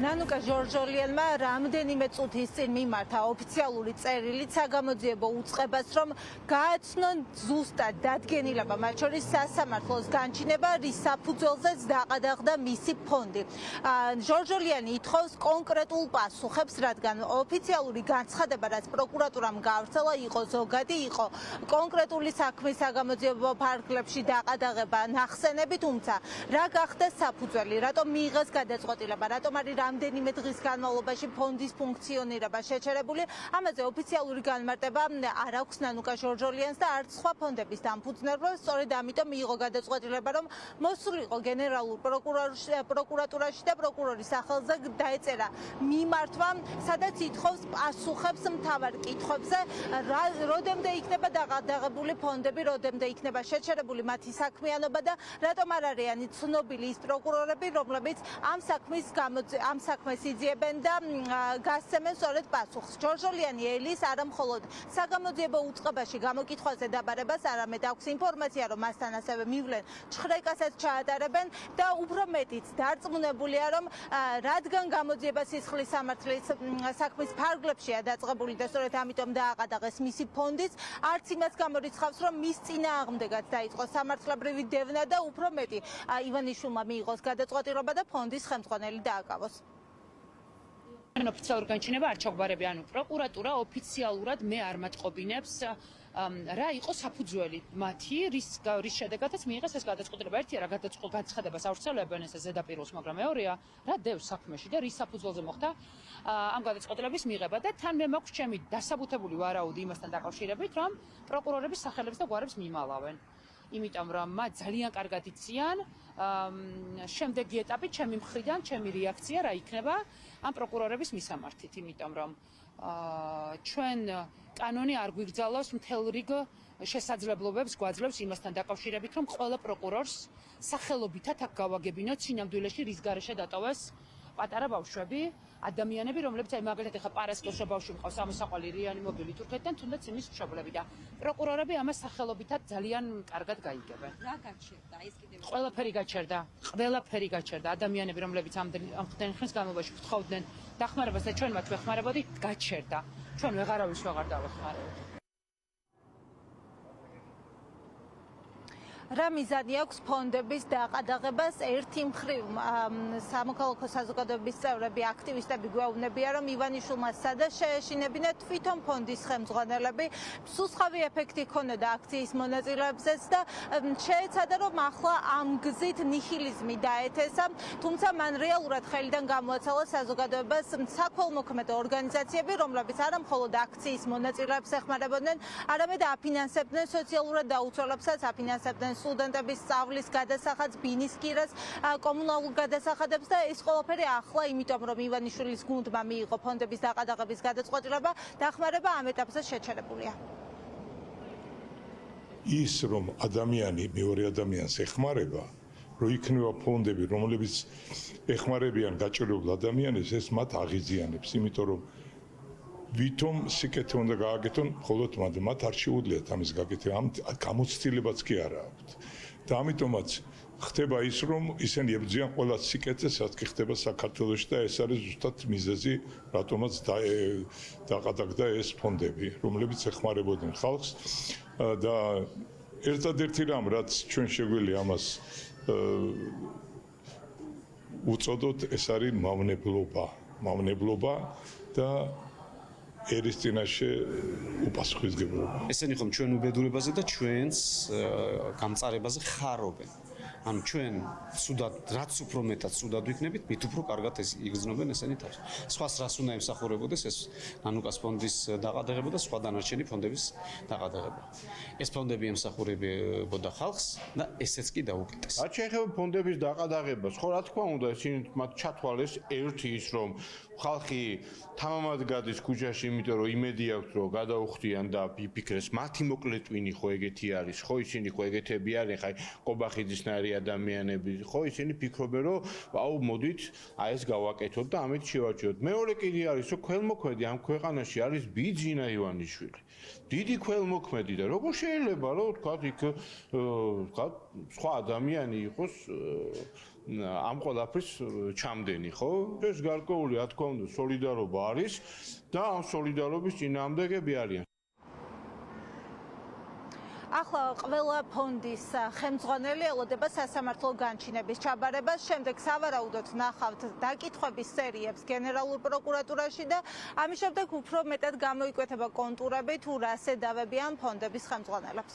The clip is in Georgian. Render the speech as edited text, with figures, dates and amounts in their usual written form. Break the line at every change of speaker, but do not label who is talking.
ნანუკა ჟორჟოლიანმა რამდენიმე წუთის წინ მიმართა ოფიციალური წერილით საგამოძიებო უწყებას, რომ გააცნონ ზუსტად დადგენილება, მათ შორის სასამართლოს განჩინება, რის საფუძველზეც დაყადაღდა მისი ფონდი. ჟორჟოლიანი ითხოვს კონკრეტულ პასუხებს, რადგან ოფიციალური განცხადება, რაც პროკურატურამ გაავრცელა, იყო ზოგადი, იყო კონკრეტული საქმის საგამოძიებო ფარგლებში დაყადაღება ნახსენები, თუმცა რა გახდა საფუძველი, რატომ მიიღეს გადაწყვეტილება, რატომ არის რამდენიმე დღის განმავლობაში ფონდის ფუნქციონირება შეჩერებული, ამაზე ოფიციალური განმარტება არ აქვს ნანუკა ჟორჟოლიანს და არც სხვა ფონდების დამფუძნებლებს, სწორედ ამიტომ მიიღო გადაწყვეტილება, რომ მოსულიყო გენერალურ პროკურატურაში და პროკურორის სახელზე დაეწერა მიმართვა, სადაც ითხოვს პასუხებს მთავარ კითხვებზე, როდემდე იქნება დაყადაღებული ფონდები, როდემდე იქნება შეჩერებული მათი საქმიანობა და რატომ არ არიან ცნობილი ის პროკურორები, რომლებიც ამ საქმეს იძიებენ და გასცემენ სწორედ პასუხს. ჟორჟოლიანი ელის არა მხოლოდ საგამოძიებო უწყებაში გამოკითხვაზე დაბარებას, არამედ აქვს ინფორმაცია, რომ მასთან ასევე მივლენ ჩხრეკასაც ჩაატარებენ და უფრო მეტიც დარწმუნებულია, რომ რადგან გამოძიება სისხლის სამართლის საქმის ფარგლებშია დაწყებული და სწორედ ამიტომ დააყადაღეს მისი ფონდიც, არც იმას გამორიცხავს, რომ მის წინააღმდეგაც დაიწყო სამართლებრივი დევნა და უფრო მეტი ივანიშვილმა მიიღოს გადაწყვეტილება და ფონდის ხელმძღვანელი დააკავოს.
ოფიციალური განჩინება არ ჩაგვარები, ანუ პროკურატურა ოფიციალურად მე არ მათყობინებს რა იყო საფუძველი მათი, რის შედეგადაც მიიღეს ეს გადაწყვეტილება. ერთია რა განცხადებას ავრცელებენ ეს ზედაპირულს, მაგრამ მეორეა რა დევს საქმეში და რის საფუძველზე მოხდა ამ გადაწყვეტილების მიღება და თან მე მაქვს ჩემი დასაბუთებული ვარაუდი იმასთან დაკავშირებით, რომ პროკურორების სახელებს და გვარებს მიმალავენ. იმიტომ რომ მათ ძალიან კარგად იციან შემდეგი ეტაპი ჩემი მხრიდან, ჩემი რეაქცია რა იქნება ამ პროკურორების მისამართით, იმიტომ რომ ჩვენ კანონი არ გვიგრძალავს მთელ რიგ შესაძლებლობებს გვაძლევს იმასთან დაკავშირებით, რომ ყველა პროკურორს სახელობითად აქ გავაგებინოთ სინამდვილეში რის გარეშე დატოვეს პატარა ბავშვები, ადამიანები, რომლებიც აი მაგალითად ახლა პარასკევში ბავშვი მყავს ამოსაყვალი რეანიმობილი თურქეთიდან, თუნდაც იმის მშობლები და პროკურორები ამას სახელობითად ძალიან კარგად გაიგებენ.
რა გაჩერდა ეს კიდევ?
ყველაფერი გაჩერდა. ადამიანები, რომლებიც ამ ხნის განმავლობაში გთხოვდნენ დახმარებას და ჩვენ მათ ვეხმარებოდით, გაჩერდა. ჩვენ ვეღარავის ვეღარ დავეხმარებთ. რა მიზანი აქვს ფონდების დაყადაღებას? ერთი მხრივ სამოქალაქო საზოგადოების წევრები, აქტივისტები გვეუბნებიან, რომ ივანიშვილმა სადაც შეეშინებინა თვითონ ფონდის ხელმძღვანელები, სუსხავი ეფექტი ჰქონოდა აქციის მონაწილეებზეც და შეეცადა, რომ ახლა ამ გზით ნიჰილიზმი დაეთესა, თუმცა მან რეალურად ხელიდან გამოაცალა საზოგადოებას საქველმოქმედო ორგანიზაციები, რომლებიც არა მხოლოდ აქციის მონაწილეებს ეხმარებოდნენ, არამედ აფინანსებდნენ სოციალურად დაუცველებსაც, აფინანსებდნენ სტუდენტების სწავლის გადასახადს, ბინის კირას, კომუნალურ გადასახადებს და ეს ყველაფერი ახლა, იმიტომ რომ ივანიშვილის გუნდმა მიიღო ფონდების დაყადაღების გადაწყვეტილება, დახმარება ამ ეტაპზე შეჩერებულია.
ის რომ ადამიანი მეორე ადამიანს ეხმარება, რომ იქნება ფონდები, რომლებიც ეხმარებიან გაჭირებულ ადამიანებს, ეს მათ აღიზიანებს, იმიტომ რომ ვითომ სიკეთე უნდა გააკეთონ, მხოლოდ მათ არ შეუძლიათ ამის გაკეთება, ამ გამოცდილებაც კი არა აქვთ. და ამიტომაც ხდება ის, რომ ისინი ებრძვიან ყველა სიკეთეს, რაც კი ხდება საქართველოში და ეს არის ზუსტად მიზეზი, რატომაც დაყადაღდა ეს ფონდები, რომლებიც ეხმარებოდნენ ხალხს და ერთადერთი რამ, რაც ჩვენ შეგვიძლია ამას უწოდოთ, ეს არის მავნებლობა და ერის წინაშე უპასუხისმგებლობა.
ესენი ხომ ჩვენ უბედურებაზე და ჩვენს გამწარებაზე ხარობენ. ანუ ჩვენ სუდად, რაც უფრო მეტად სუდად ვიქნებით, მით უფრო კარგად იგრძნობენ ესენი თავს. სხვას რას უნდა ემსახურებოდეს ეს ნანუკას ფონდის დაყადაღება და სხვა დანარჩენი ფონდების დაყადაღება. ეს ფონდები ემსახურებოდა ხალხს და ესეც კი დაუკეთეს.
რაც შეეხება ფონდების დაყადაღებას, ხო რა თქმა უნდა, ისინი მათ ჩათვალეს ერთი ის, რომ ხალხი თამამად გადის ქუჩაში, იმიტომ რომ იმედი აქვს, რომ გადაუხდიან და იფიქრეს, მათი მოკლეტვინი ხო ეგეთი არის, ხო ისინი ხო ეგეთები არიან, ხაი ყობახიძისნაირი ადამიანები, ხო ისინი ფიქრობენ, რომ აუ მოდით, აი ეს გავაკეთოთ და ამით შევაჭროთ. მეორე კიდე არის, რომ ქველმოქმედი ამ ქვეყანაში არის ბიძინა ივანიშვილი. დიდი ქველმოქმედი და როგორ შეიძლება, რომ თქვა იქ სხვა ადამიანი იყოს ამ ყველაფრის ჩამდენი, ხო? ეს გარკვეული, რა თქმა უნდა, სოლიდარობა არის და ამ სოლიდარობის წინააღმდეგები არიან.
ახლა ყველა ფონდის ხელმძღვანელი ელოდება სასამართლო განჩინების ჩაბარებას, შემდეგ სავარაუდოდ ნახავთ დაკითხვების სერიებს გენერალურ პროკურატურაში და ამის შემდეგ უფრო მეტად გამოიკვეთება კონტურები თუ რას ედავებიან ფონდების ხელმძღვანელებს.